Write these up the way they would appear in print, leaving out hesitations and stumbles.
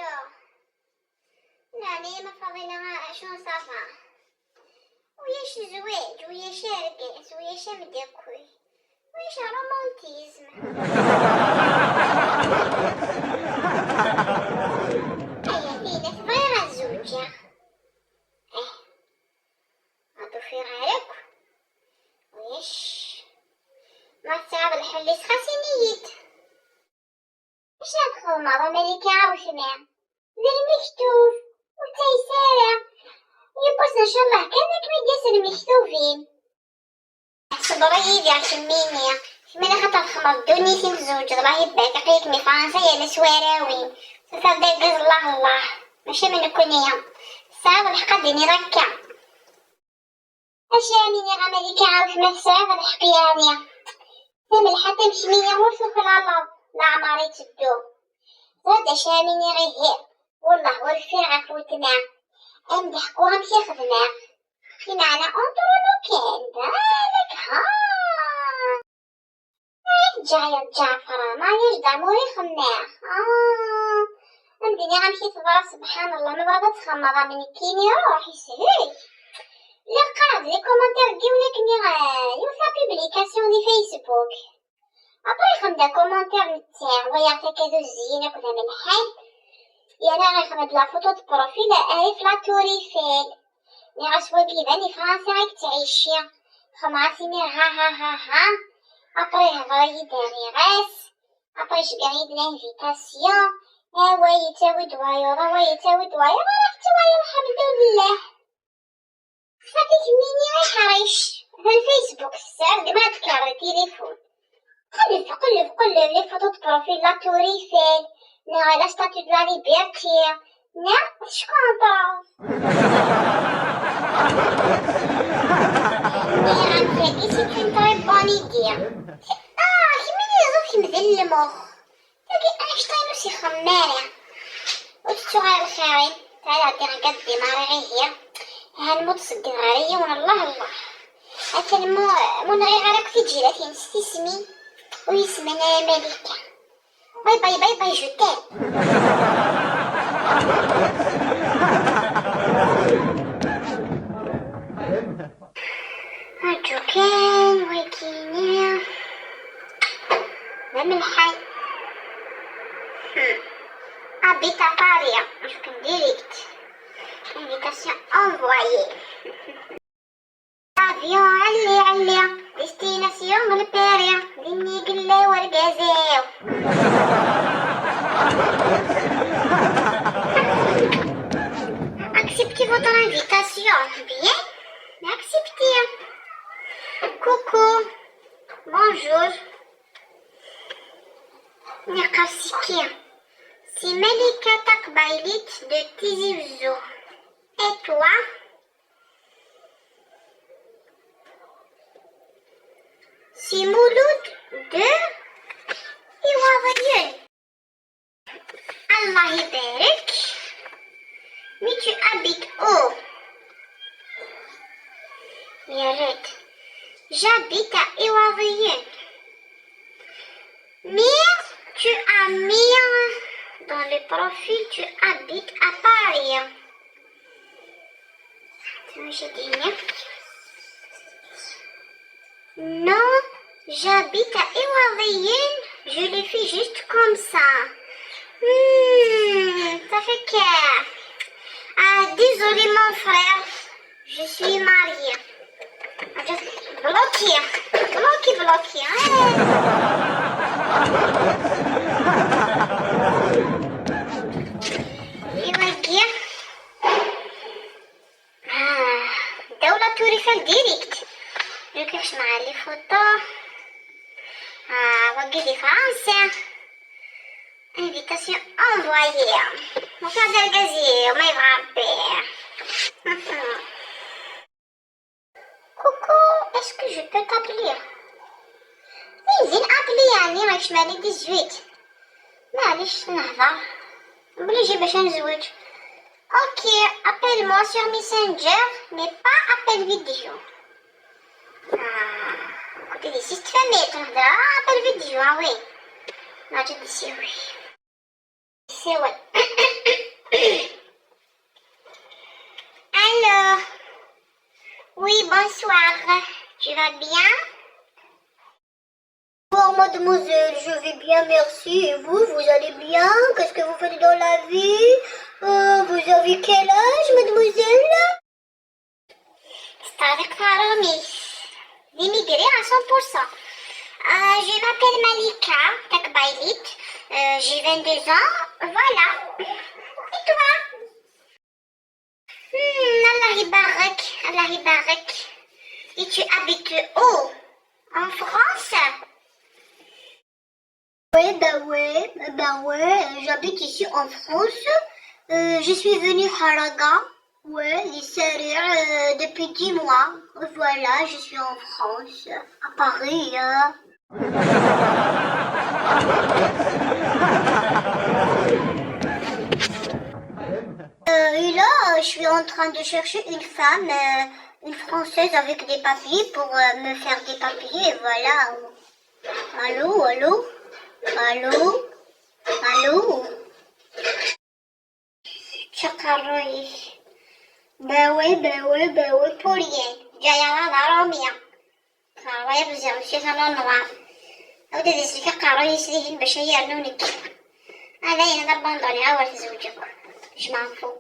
الو. نعم يا فاضلة، شنو صافا؟ وياش زواج وياش رقص وياش مدكوي وياش رومانتيزم. هيا فينا صغيرة الزوجة. اطفي غيرك وياش ما تصعب الحل سخاسي نيت. اش ندخل ماما ملكة عاوشنا للمكتوف وتيسارة يبص ان شاء الله كانك مديس المكتوفين. صبري يا شميني شميني خاطر خمر دوني سين زوج الله يبارك فيك مي فرنسا يا السواراوين صافي داز الله ماشي من كونيا صعب الحق ديني ركع اشاميني غمالك عاوش ما صعب الحق يعني تم حتى مشمية وشوف العلب لا عماري تدو هذا شاميني غير والله والفرع فوتنا امدحكوها مشي خدمة في معنى انطرونو كان بالك ها جاية جعفرة ما يجدع موري خماخ الدنيا غنمشي تبارك سبحان الله ما بغات تخمر من كيني روحي سهل لا قاعد لي كومونتير ديونا كني يوفا بوبليكاسيون دي فيسبوك ابري خمدا كومونتير نتاع ويعطيك هذو الزينة كلها من حي يانا غير خمد لا فوتو دو بروفيل عارف لا توريفيل مي غاسوا كيباني فرنسا راك تعيشي خمعتي مي ها ابري هضري داري غاس ابري شبعيد لانفيتاسيون هاوا يتاوي دوايور راح توايور الحمد لله صافي تميني غير حريش في الفيسبوك الساعة ما تكرر التليفون قلب لي فوتو دو بروفيل لا توريفيل نا لا ستاتو دو لا ليبرتي نا شكونطو غنفاقي سي كون طريب بوني دير كيميني زوج مذل المخ تلقي اينشتاين وسي خماري وتتو غير الخيرين تعالى عدي غنقاد ديماري غير هي هانموت صدي غارية ون الله حتى منغي غارك في جيلاتي نسيتي سمي ويسمنا ملكة باي جو تيم هاجو كان ويكينيا من الحي ابيتا باريا جو كان ديريكت invitation envoyée avion علي destination بالباريا لني قلي والقازاو acceptez votre invitation bien acceptez coucou bonjour نقاسيكي سي ملكة تقبيليت de Tizi Ouzou. Et toi? C'est Mouloud de Iwawayen. Allah يبارك. Mais tu habites où? Mireille. J'habite à Iwawayen. Mais tu as mis dans le profil, tu habites à Paris. Non, j'habite à Iwawayen, je le fais juste comme ça. Ça fait que... désolé mon frère, je suis mariée. Bloqué. دولة توريفال ديريكت نكتبش مع لي فوتو وقفي فرنسا انفيتاسيون انفوايي وكذا الجزيرة ما يبغى ربي كوكو اسكو جو بو تابلي زين ابلي يعني راكش مالي 18 معليش نهضر بليجي باش نزوج Ok, appelle-moi sur Messenger, mais pas appel vidéo. Écoutez, si tu fais mettre, appel vidéo, oui. Non, je dis oui. C'est ouais. Alors, oui, bonsoir. Tu vas bien? Bonjour mademoiselle, je vais bien, merci. Et vous, vous allez bien? Qu'est-ce que vous faites dans la vie? Vous avez quel âge, mademoiselle? C'est Rami. D'immigré à 100%. Je m'appelle Malika Takbailit. J'ai 22 ans. Voilà. Et toi? Allah Ibarak. Allah Ibarak. Et tu habites où? En France? Oui, j'habite ici en France. Je suis venue à Haraga, ouais, depuis 10 mois. Voilà, je suis en France, à Paris. Et là, je suis en train de chercher une femme, une Française avec des papiers pour me faire des papiers, et voilà. Allô, allô? Allô? Allô? Chakaroi. باوي بوريان جاية على روميا كاروي بزاف شي كانوا نوار أو تدرس لك كاروي يسريهن باش يرنونك هذا هنا البندوني عاود زوجك اش معرفو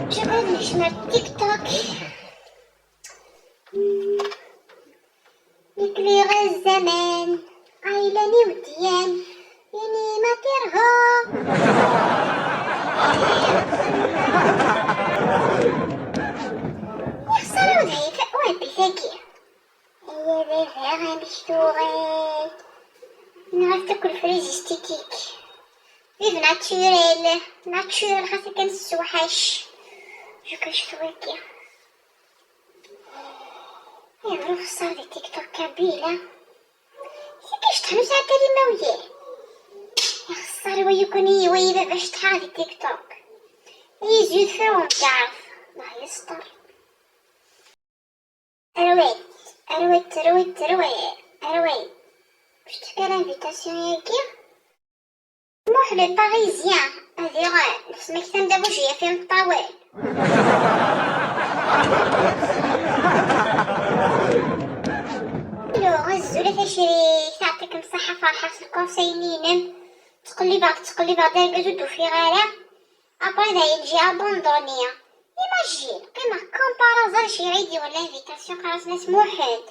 شكرا نشمر تيك توك يكلي غير الزمان عيلاني وديان يعني ما ترغب يخسروا ذي وين بثقيل هي ذي فيها بشتوغل نغير تاكل فريز استيتيك فيف ناتشوريل خاصة كنسوحاش جو كنشتوكي يغرو خسر دي تيك توك كابيلة سيكاش تحنو ساعة تالي يخسر ويكوني ويبا باش تحالي تيك توك يزيد فيهم تعرف الله يستر أرويت باش تلقى لانفيتاسيون ياكي موح لو باريزيان هادي غير نفس ما كتم دابا جاية فيهم الطوال غزو لا تشريك تعطيكم الصحة فرحة في الكونسينينم تقلي بعض داكازو في غالا ابري دا يجي ابوندونيا ايماجين كيما كومبارازار شي غيديرو لانفيتاسيون خلاص ناس موحد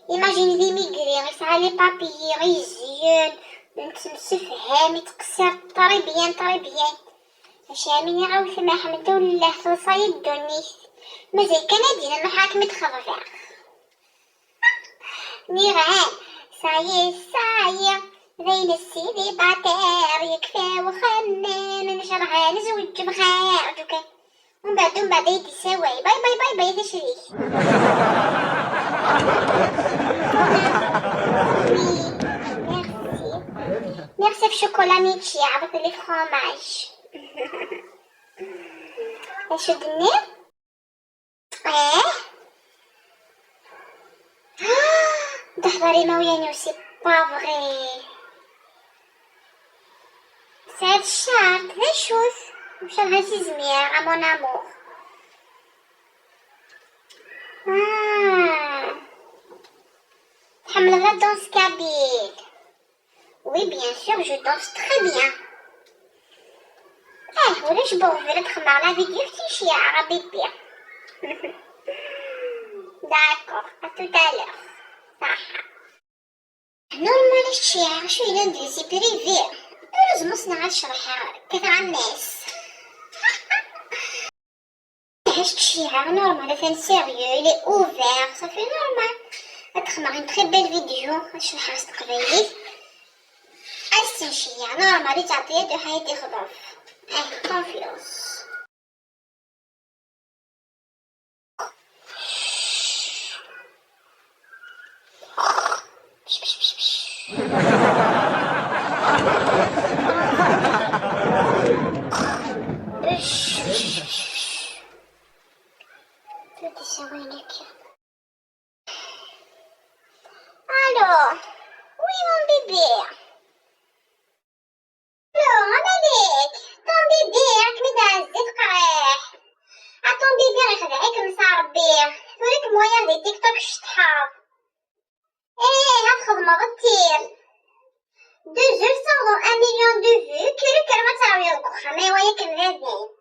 ايماجين دي ميغري غيسعى لي بابيي غيزيون نتمسفهام يتقصر طري بيان باش عامين يعاود في محمد الله تصايد دونيس مازال كندينا محاكم تخضر نيران سايا زين السيدي باتير يكفى وخمم نشرها نزوج بخير دوكا ومن بعد يدي سواي باي تشريك ميرسي في شوكولا ميتشي عبط لي فخوماج اش دني تحضري موياني وسي بافغي سعد الشهر كذا شوف مشى لهادي زمير مون امور تحمل لا دونس كابيل وي بيان سور جو دونس تري بيان ولاش بوغ تخمر لا فيديو فتيشي يا عربي بيان داكور ا توتالور صح نورمال الشيعة شو إلا ندرسي بريفي لازم نصنع نشرحها كثر الناس عشت الشيعة نورمال فين سيريو لي اوفير صافي نورمال تخمر ان تري بيل فيديو نشرحها استقبالي السنشية نورمال تعطيها دو حياتي خضاف كونفيونس Allô? Oui, mon بيبي. لو مالك طون بيبي راك متعزي تقريح. طون بيبي غيخدعك نصا ربي وليك مويان دي تيك توك شطحة. هاد خدمة غتير 2 jours sans 1 million de vues كيرو كرمة تراوي الكخة ما يوايا كنغازين.